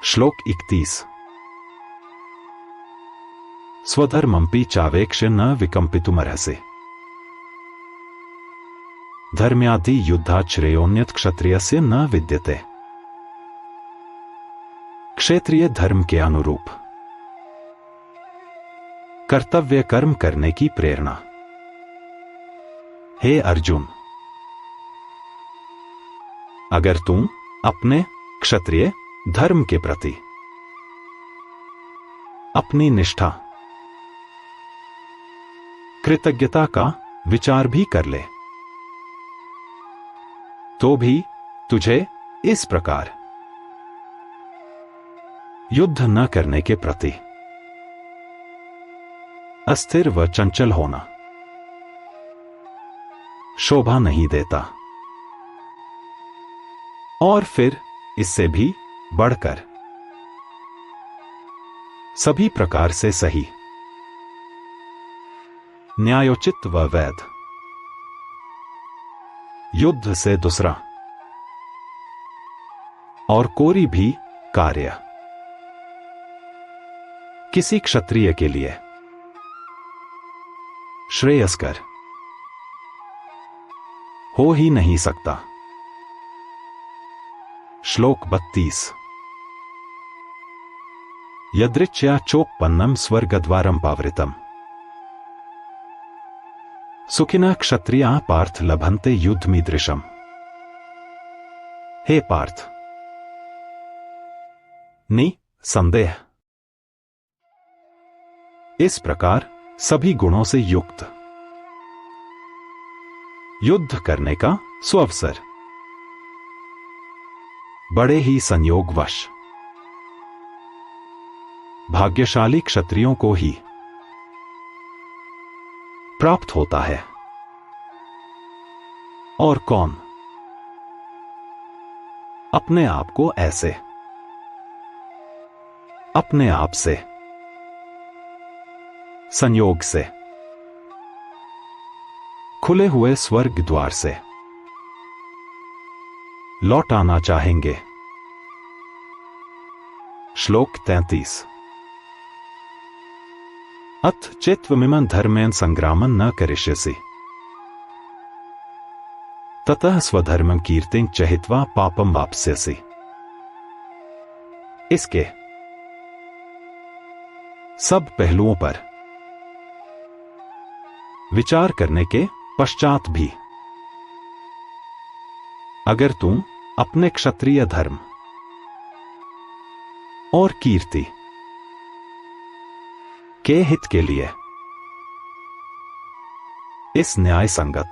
श्लोक 31। स्वधर्मंपि चावेक्ष्य न विकंपितुमर्हसि। धर्म्यादि युद्धात् श्रेयोन्यत क्षत्रियस्य न विद्यते। क्षेत्रीय धर्म के अनुरूप कर्तव्य कर्म करने की प्रेरणा। हे अर्जुन, अगर तुम अपने क्षत्रिय धर्म के प्रति अपनी निष्ठा कृतज्ञता का विचार भी कर ले तो भी तुझे इस प्रकार युद्ध न करने के प्रति अस्थिर व चंचल होना शोभा नहीं देता। और फिर इससे भी बढ़कर सभी प्रकार से सही, न्यायोचित व वैध युद्ध से दूसरा और कोई भी कार्य किसी क्षत्रिय के लिए श्रेयस्कर हो ही नहीं सकता। श्लोक 32। यदृच्छया चोपन्नम स्वर्गद्वारम पावृतम सुखिनः क्षत्रियाः पार्थ लभन्ते युद्धमीदृशम। हे पार्थ, निसंदेह इस प्रकार सभी गुणों से युक्त युद्ध करने का सुअवसर बड़े ही संयोगवश भाग्यशाली क्षत्रियों को ही प्राप्त होता है। और कौन अपने आप को ऐसे अपने आप से संयोग से खुले हुए स्वर्ग द्वार से लौट आना चाहेंगे। श्लोक 33। अथ चेत्त्वमिमं धर्मेण संग्रामं न करिष्यसि ततः स्वधर्मं कीर्तिं च हित्वा पापं वाप्स्यसि। इसके सब पहलुओं पर विचार करने के पश्चात भी अगर तुम अपने क्षत्रिय धर्म और कीर्ति के हित के लिए इस न्याय संगत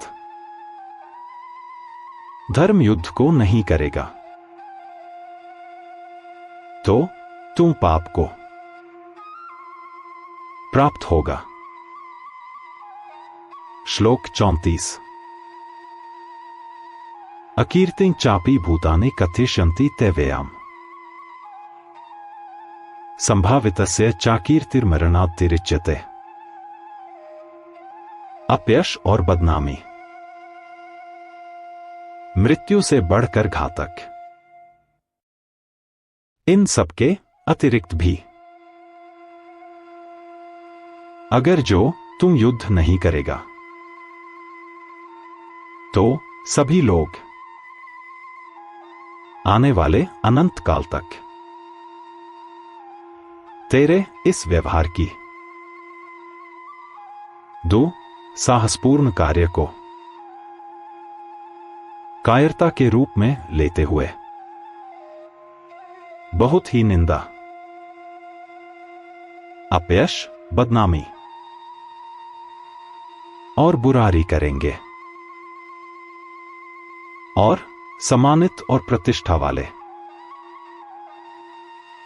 धर्म युद्ध को नहीं करेगा तो तुम पाप को प्राप्त होगा। श्लोक 34। अकीर्तिं चापि भूतानि कथयिष्यन्ति ते व्ययाम् संभावितस्य चाकीर्तिर्मरणात्तिरिच्यते। अपयश और बदनामी मृत्यु से बढ़कर घातक, इन सबके अतिरिक्त भी अगर जो तुम युद्ध नहीं करेगा तो सभी लोग आने वाले अनंत काल तक तेरे इस व्यवहार की साहसपूर्ण कार्य को कायरता के रूप में लेते हुए बहुत ही निंदा, अपयश, बदनामी और बुराई करेंगे और सम्मानित और प्रतिष्ठा वाले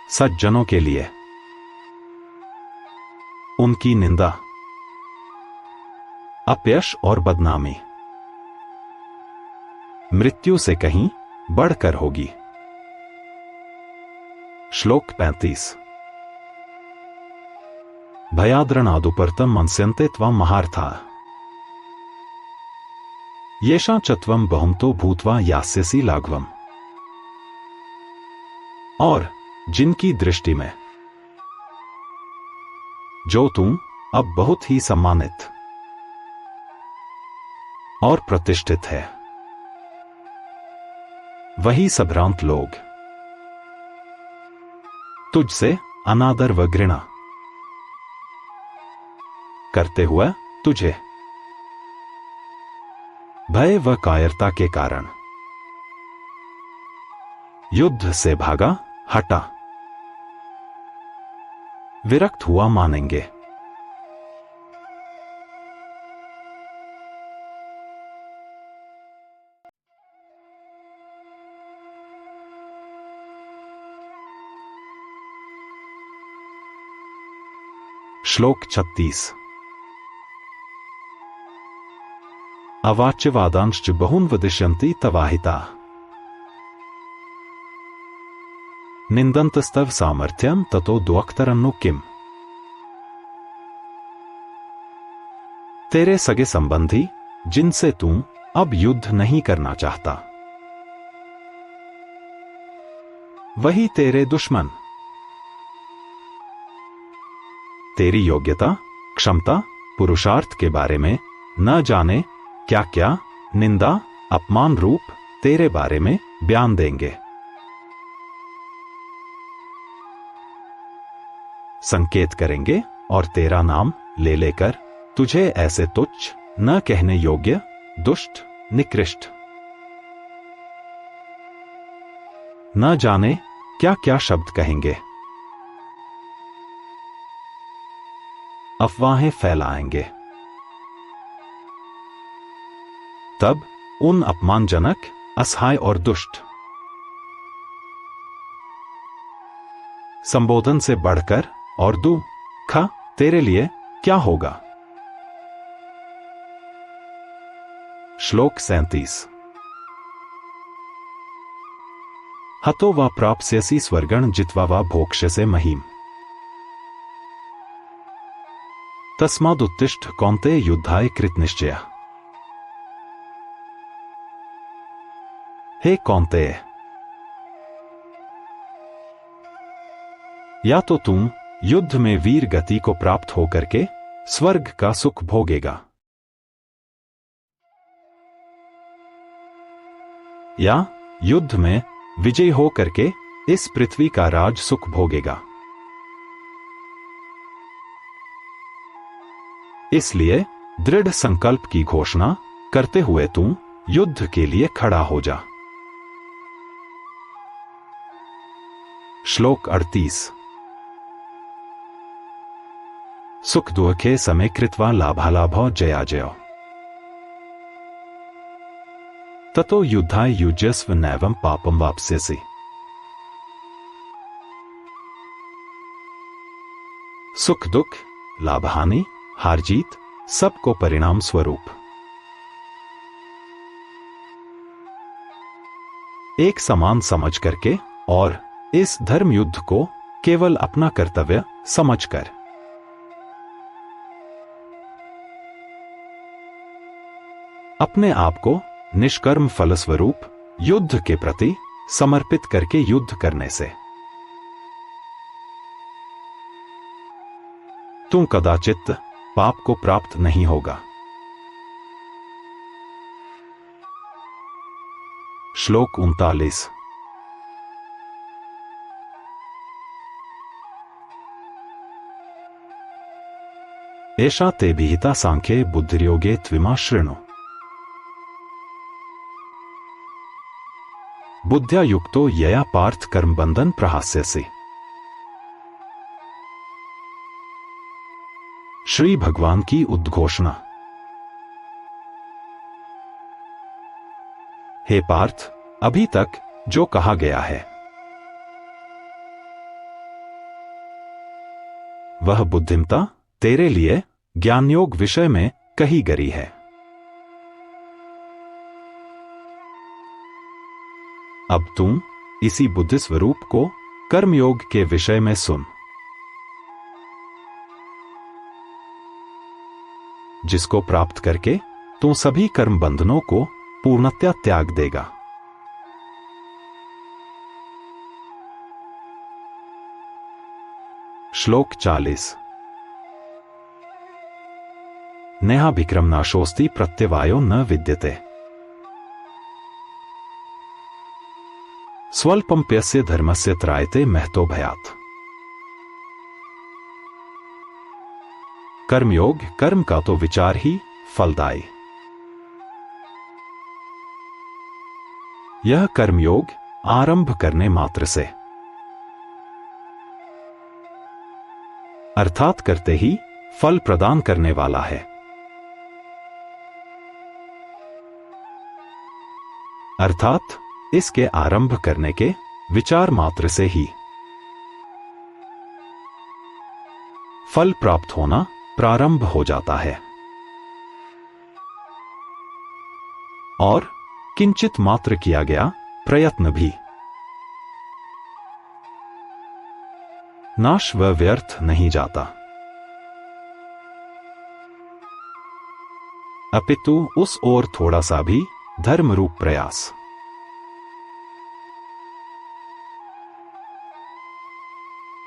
सज्जनों के लिए उनकी निंदा, अपयश और बदनामी मृत्यु से कहीं बढ़कर होगी। श्लोक 35। भयाद्रणादुपर्तम मनस्यन्ते त्वां महार्था येषां च त्वं बहुमतो भूत्वा यास्यसि लाघवम्। और जिनकी दृष्टि में जो तुम अब बहुत ही सम्मानित और प्रतिष्ठित है, वही सभ्रांत लोग तुझसे अनादर व घृणा करते हुए तुझे भय व कायरता के कारण युद्ध से भागा हटा विरक्त हुआ मानेंगे। श्लोक 36। अवाच्यवादांश्च बहून् वदिष्यन्ति तवाहिता निंदन्तस्तव सामर्थ्यम ततो द्वक्तरन्नु किम। तेरे सगे संबंधी जिनसे तू अब युद्ध नहीं करना चाहता, वही तेरे दुश्मन तेरी योग्यता, क्षमता, पुरुषार्थ के बारे में न जाने क्या क्या निंदा, अपमान रूप तेरे बारे में बयान देंगे। संकेत करेंगे और तेरा नाम ले लेकर तुझे ऐसे तुच्छ, न कहने योग्य, दुष्ट, निकृष्ट, न जाने क्या क्या शब्द कहेंगे, अफवाहें फैलाएंगे। तब उन अपमानजनक, असहाय और दुष्ट संबोधन से बढ़कर और दुख तेरे लिए क्या होगा। श्लोक 37। हतो वा प्राप्स्यसि स्वर्गं जित्वा वा भोक्ष्यसे महीम् तस्मादुत्तिष्ठ कौन्तेय युद्धाय कृतनिश्चयः। हे कौन्तेय, या तो तुम युद्ध में वीर गति को प्राप्त होकर के स्वर्ग का सुख भोगेगा, या युद्ध में विजयी होकर के इस पृथ्वी का राज सुख भोगेगा। इसलिए दृढ़ संकल्प की घोषणा करते हुए तुम युद्ध के लिए खड़ा हो जा। श्लोक 38। सुख दुखे समय कृत्वा लाभालाभो जयाजयो ततो युद्धाय युज्यस्व नैवं पापं वाप्स्यसि। सुख दुख, लाभ हानि, हार जीत सबको परिणाम स्वरूप एक समान समझ करके और इस धर्म युद्ध को केवल अपना कर्तव्य समझकर अपने आप को निष्कर्म फलस्वरूप युद्ध के प्रति समर्पित करके युद्ध करने से तुम कदाचित पाप को प्राप्त नहीं होगा। श्लोक 39। एषा ते विहिता सांख्ये बुद्धिर्योगे त्विमा शृणु बुद्ध्या युक्तो यया पार्थ कर्म बंधन प्रहास्यसि। श्री भगवान की उद्घोषणा। हे पार्थ, अभी तक जो कहा गया है वह बुद्धिमता तेरे लिए ज्ञानयोग विषय में कही गई है। अब तुम इसी बुद्धि स्वरूप को कर्मयोग के विषय में सुन, जिसको प्राप्त करके तू सभी कर्म बंधनों को पूर्णतया त्याग देगा। श्लोक 40। नेहा विक्रम नाशोस्ति प्रत्यवायो न विद्यते। स्वल्पम्प्यस्य धर्मस्य त्रायते महतो भयात्। कर्मयोग, कर्म का तो विचार ही फलदायी। यह कर्मयोग आरंभ करने मात्र से अर्थात करते ही फल प्रदान करने वाला है। अर्थात इसके आरंभ करने के विचार मात्र से ही फल प्राप्त होना प्रारंभ हो जाता है और किंचित मात्र किया गया प्रयत्न भी नाश व व्यर्थ नहीं जाता, अपितु उस ओर थोड़ा सा भी धर्म रूप प्रयास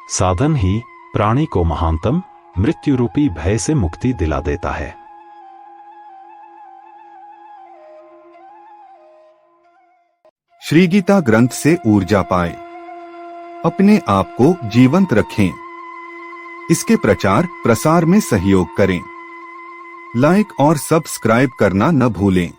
साधन ही प्राणी को महानतम मृत्यु रूपी भय से मुक्ति दिला देता है। श्री गीता ग्रंथ से ऊर्जा पाए, अपने आप को जीवंत रखें, इसके प्रचार प्रसार में सहयोग करें। लाइक और सब्सक्राइब करना न भूलें।